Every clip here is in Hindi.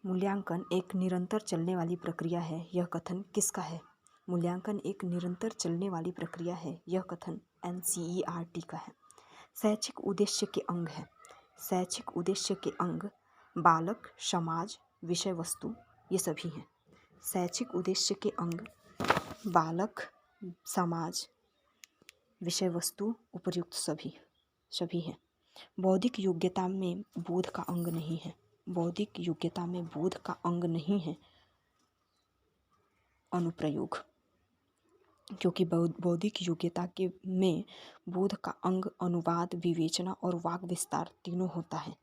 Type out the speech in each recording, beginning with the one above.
मूल्यांकन एक निरंतर चलने वाली प्रक्रिया है, यह कथन किसका है? मूल्यांकन एक निरंतर चलने वाली प्रक्रिया है, यह कथन NCERT का है। शैक्षिक उद्देश्य के अंग है। शैक्षिक उद्देश्य के अंग बालक, समाज, विषय वस्तु ये सभी हैं। शैक्षिक उद्देश्य के अंग बालक, समाज, विषय वस्तु, उपर्युक्त सभी हैं। बौद्धिक योग्यता में बोध का अंग नहीं है। बौद्धिक योग्यता में बोध का अंग नहीं है अनुप्रयोग, क्योंकि बौद्धिक योग्यता के में बोध का अंग अनुवाद, विवेचना और वाक विस्तार तीनों होता है।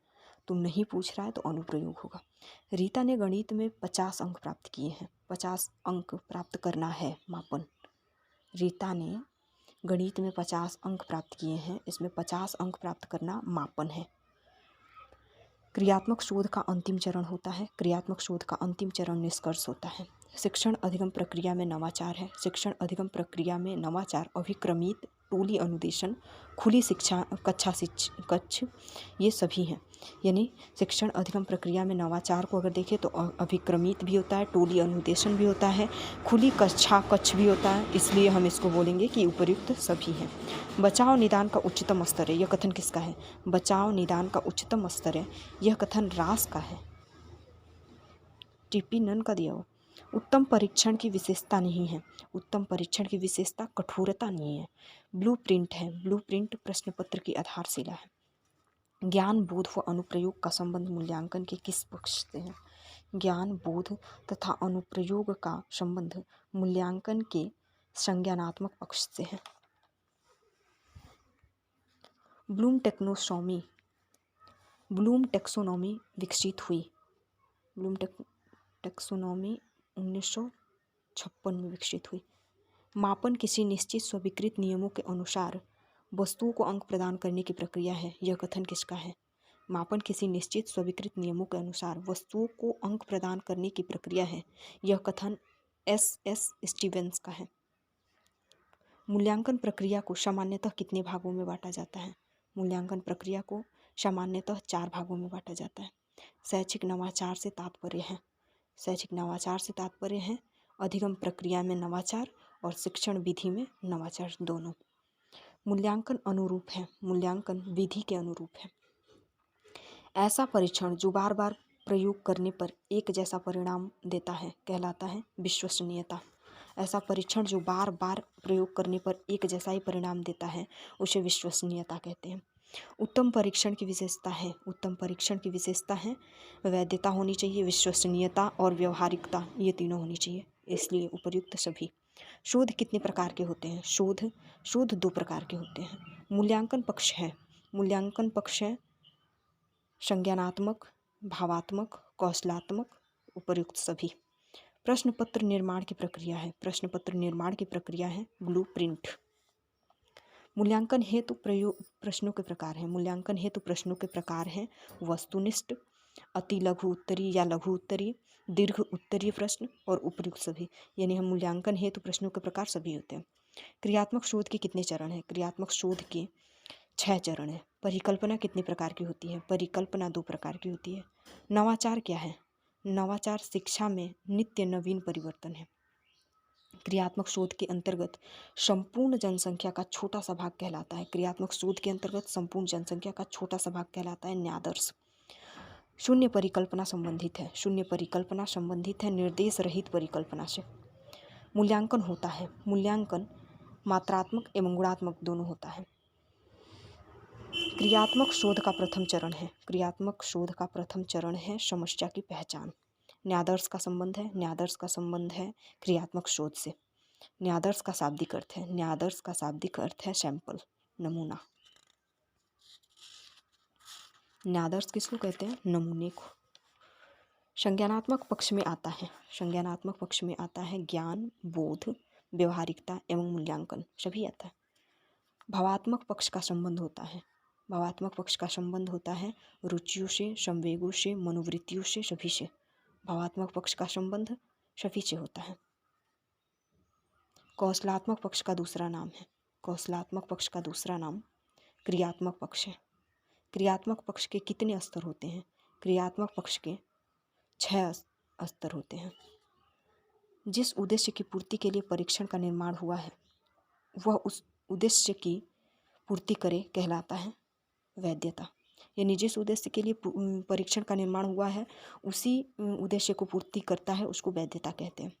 तुम नहीं पूछ रहा है तो अनुप्रयोग होगा। रीता ने गणित में 50 अंक प्राप्त किए हैं। 50 अंक प्राप्त करना है मापन। रीता ने गणित में 50 अंक प्राप्त किए हैं, इसमें 50 अंक प्राप्त करना मापन है। क्रियात्मक शोध का अंतिम चरण होता है। क्रियात्मक शोध का अंतिम चरण निष्कर्ष होता है। शिक्षण अधिगम प्रक्रिया में नवाचार है। शिक्षण अधिगम प्रक्रिया में नवाचार अभिक्रमित, टोली अनुदेशन, खुली शिक्षा कक्ष ये सभी हैं। यानी शिक्षण अधिगम प्रक्रिया में नवाचार को अगर देखें तो अभिक्रमित भी होता है, टोली अनुदेशन भी होता है, खुली कक्ष भी होता है। इसलिए हम इसको बोलेंगे कि उपयुक्त सभी हैं। बचाव निदान का उच्चतम स्तर है, यह कथन किसका है? बचाव निदान का उच्चतम स्तर है, यह कथन रास का है। टिप्पी नन का दिया हो। उत्तम परीक्षण की विशेषता नहीं है। उत्तम परीक्षण की विशेषता कठोरता नहीं है। ब्लूप्रिंट है। ब्लूप्रिंट प्रश्न पत्र की आधारशिला है। ज्ञान, बोध व अनुप्रयोग का संबंध मूल्यांकन के किस पक्ष से है? ज्ञान, बोध तथा अनुप्रयोग का संबंध मूल्यांकन के संज्ञानात्मक पक्ष से है। ब्लूम टेक्सोनॉमी विकसित हुई। ब्लूम टेक्सोनॉमी 1956 में विकसित हुई। मापन किसी निश्चित स्वीकृत नियमों के अनुसार वस्तुओं को अंक प्रदान करने की प्रक्रिया है, यह कथन किसका है? मापन किसी निश्चित स्वीकृत नियमों के अनुसार वस्तुओं को अंक प्रदान करने की प्रक्रिया है, यह कथन SS स्टीवेंस का है। मूल्यांकन प्रक्रिया को सामान्यतः कितने भागों में बांटा जाता है? मूल्यांकन प्रक्रिया को सामान्यतः 4 भागों में बांटा जाता है। शैक्षिक नवाचार से तात्पर्य है। शैक्षिक नवाचार से तात्पर्य है अधिगम प्रक्रिया में नवाचार और शिक्षण विधि में नवाचार दोनों। मूल्यांकन अनुरूप है। मूल्यांकन विधि के अनुरूप है। ऐसा परीक्षण जो बार बार प्रयोग करने पर एक जैसा परिणाम देता है कहलाता है विश्वसनीयता। ऐसा परीक्षण जो बार बार प्रयोग करने पर एक जैसा ही परिणाम देता है उसे विश्वसनीयता कहते हैं। उत्तम परीक्षण की विशेषता है। उत्तम परीक्षण की विशेषता है वैधता होनी चाहिए, विश्वसनीयता और व्यवहारिकता, ये तीनों होनी चाहिए। इसलिए उपर्युक्त सभी। शोध कितने प्रकार के होते हैं? शोध 2 प्रकार के होते हैं। मूल्यांकन पक्ष है। मूल्यांकन पक्ष है संज्ञानात्मक, भावात्मक, कौशलात्मक, उपर्युक्त सभी। प्रश्न पत्र निर्माण की प्रक्रिया है। प्रश्न पत्र निर्माण की प्रक्रिया है ब्लूप्रिंट। मूल्यांकन हेतु प्रश्नों के प्रकार हैं। मूल्यांकन हेतु प्रश्नों के प्रकार हैं वस्तुनिष्ठ, अति लघु उत्तरीय या लघु उत्तरीय, दीर्घ उत्तरीय प्रश्न और उपर्युक्त सभी। यानी हम मूल्यांकन हेतु प्रश्नों के प्रकार सभी होते हैं। क्रियात्मक शोध के कितने चरण हैं? क्रियात्मक शोध के 6 चरण हैं। परिकल्पना कितने प्रकार की होती है? परिकल्पना 2 प्रकार की होती है। नवाचार क्या है? नवाचार शिक्षा में नित्य नवीन परिवर्तन है। क्रियात्मक शोध के अंतर्गत संपूर्ण जनसंख्या का छोटा सा भाग कहलाता है। क्रियात्मक शोध के अंतर्गत संपूर्ण जनसंख्या का छोटा सा भाग कहलाता है न्यायादर्श। शून्य परिकल्पना संबंधित है। शून्य परिकल्पना संबंधित है निर्देश रहित परिकल्पना से। मूल्यांकन होता है। मूल्यांकन मात्रात्मक एवं गुणात्मक दोनों होता है। क्रियात्मक शोध का प्रथम चरण है। क्रियात्मक शोध का प्रथम चरण है समस्या की पहचान। न्यायादर्श का संबंध है। न्यायादर्श का संबंध है क्रियात्मक शोध से। न्यायादर्श का शाब्दिक अर्थ है। न्यायादर्श का शाब्दिक अर्थ है सैंपल, नमूना। न्यायादर्श किसको कहते हैं? नमूने को। संज्ञानात्मक पक्ष में आता है। संज्ञानात्मक पक्ष में आता है ज्ञान, बोध, व्यवहारिकता एवं मूल्यांकन सभी आता है। भावात्मक पक्ष का संबंध होता है। भावात्मक पक्ष का संबंध होता है रुचियों से, संवेगों से, मनोवृत्तियों से, सभी से। भावात्मक पक्ष का संबंध सभी से होता है। कौशलात्मक पक्ष का दूसरा नाम है। कौशलात्मक पक्ष का दूसरा नाम क्रियात्मक पक्ष है। क्रियात्मक पक्ष के कितने स्तर होते हैं? क्रियात्मक पक्ष के 6 स्तर होते हैं। जिस उद्देश्य की पूर्ति के लिए परीक्षण का निर्माण हुआ है वह उस उद्देश्य की पूर्ति करे कहलाता है वैधता। यानी जिस उद्देश्य के लिए परीक्षण का निर्माण हुआ है उसी उद्देश्य को पूर्ति करता है, उसको वैधता कहते हैं।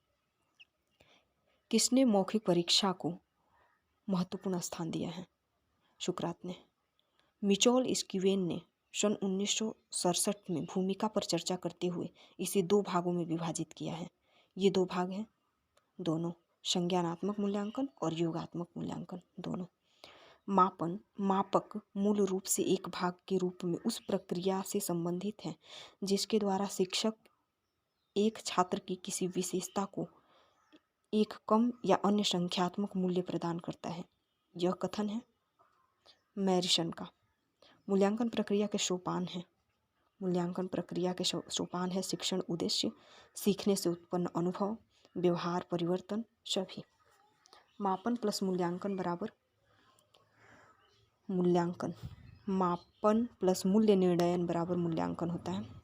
किसने मौखिक परीक्षा को महत्वपूर्ण स्थान दिया है? सुकरात ने। मिचोल स्कीवेन ने सन 1967 में भूमिका पर चर्चा करते हुए इसे 2 भागों में विभाजित किया है। ये 2 भाग हैं दोनों, संज्ञानात्मक मूल्यांकन और योगात्मक मूल्यांकन दोनों। मापन, मापक मूल रूप से एक भाग के रूप में उस प्रक्रिया से संबंधित है जिसके द्वारा शिक्षक एक छात्र की किसी विशेषता को एक कम या अन्य संख्यात्मक मूल्य प्रदान करता है। यह कथन है मैरिसन का। मूल्यांकन प्रक्रिया के सोपान हैं। मूल्यांकन प्रक्रिया के सोपान है शिक्षण उद्देश्य, सीखने से उत्पन्न अनुभव, व्यवहार परिवर्तन, सभी। मापन प्लस मूल्यांकन बराबर मूल्यांकन। मापन प्लस मूल्य निर्णयन बराबर मूल्यांकन होता है।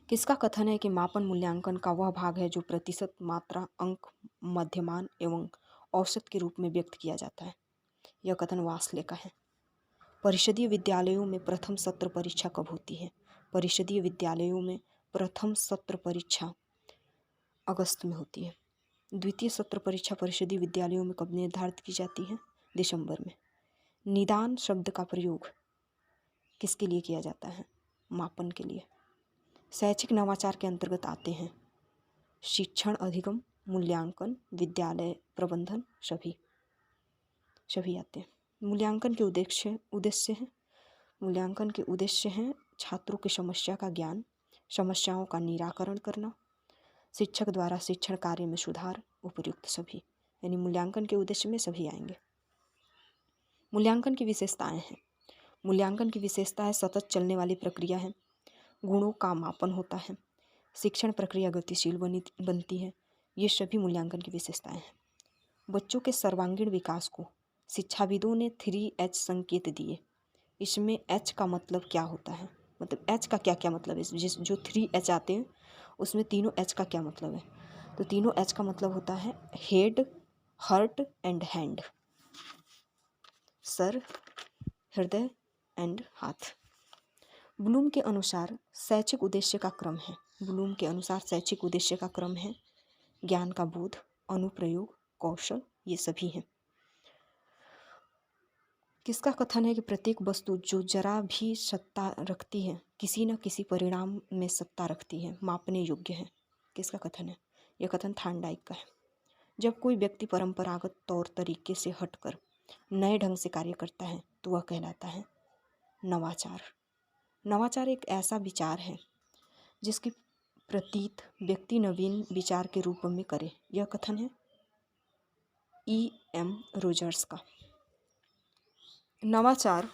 किसका कथन है कि मापन मूल्यांकन का वह भाग है जो प्रतिशत, मात्रा, अंक, मध्यमान एवं औसत के रूप में व्यक्त किया जाता है? यह कथन वासले का है। परिषदीय विद्यालयों में प्रथम सत्र परीक्षा कब होती है? परिषदीय विद्यालयों में प्रथम सत्र परीक्षा अगस्त में होती है। द्वितीय सत्र परीक्षा परिषदीय विद्यालयों में कब निर्धारित की जाती है? दिसंबर में। निदान शब्द का प्रयोग किसके लिए किया जाता है? मापन के लिए। शैक्षिक नवाचार के अंतर्गत आते हैं शिक्षण अधिगम, मूल्यांकन, विद्यालय प्रबंधन, सभी आते हैं। मूल्यांकन के उद्देश्य हैं मूल्यांकन के उद्देश्य हैं छात्रों की समस्या का ज्ञान, समस्याओं का निराकरण करना, शिक्षक द्वारा शिक्षण कार्य में सुधार, उपयुक्त सभी। यानी मूल्यांकन के उद्देश्य में सभी आएंगे। मूल्यांकन की विशेषताएं हैं। मूल्यांकन की विशेषता है सतत चलने वाली प्रक्रिया है, गुणों का मापन होता है, शिक्षण प्रक्रिया गतिशील बनती है। ये सभी मूल्यांकन की विशेषताएं हैं। बच्चों के सर्वांगीण विकास को शिक्षाविदों ने 3H संकेत दिए। इसमें H का मतलब क्या होता है, मतलब H का क्या क्या मतलब है? जो 3H आते हैं उसमें तीनों H का क्या मतलब है? तो तीनों H का मतलब होता है हेड, हर्ट एंड हैंड। सर, हृदय एंड हाथ। ब्लूम के अनुसार शैक्षिक उद्देश्य का क्रम है। ब्लूम के अनुसार शैक्षिक उद्देश्य का क्रम है ज्ञान का बोध, अनुप्रयोग, कौशल, ये सभी हैं। किसका कथन है कि प्रत्येक वस्तु जो जरा भी सत्ता रखती है किसी न किसी परिणाम में सत्ता रखती है, मापने योग्य है? किसका कथन है? यह कथन थार्नडाइक का है। जब कोई व्यक्ति परंपरागत तौर तरीके से हटकर नए ढंग से कार्य करता है तो वह कहलाता है नवाचार। नवाचार एक ऐसा विचार है जिसकी प्रतीत व्यक्ति नवीन विचार के रूप में करे। यह कथन है E.M. रोजर्स का। नवाचार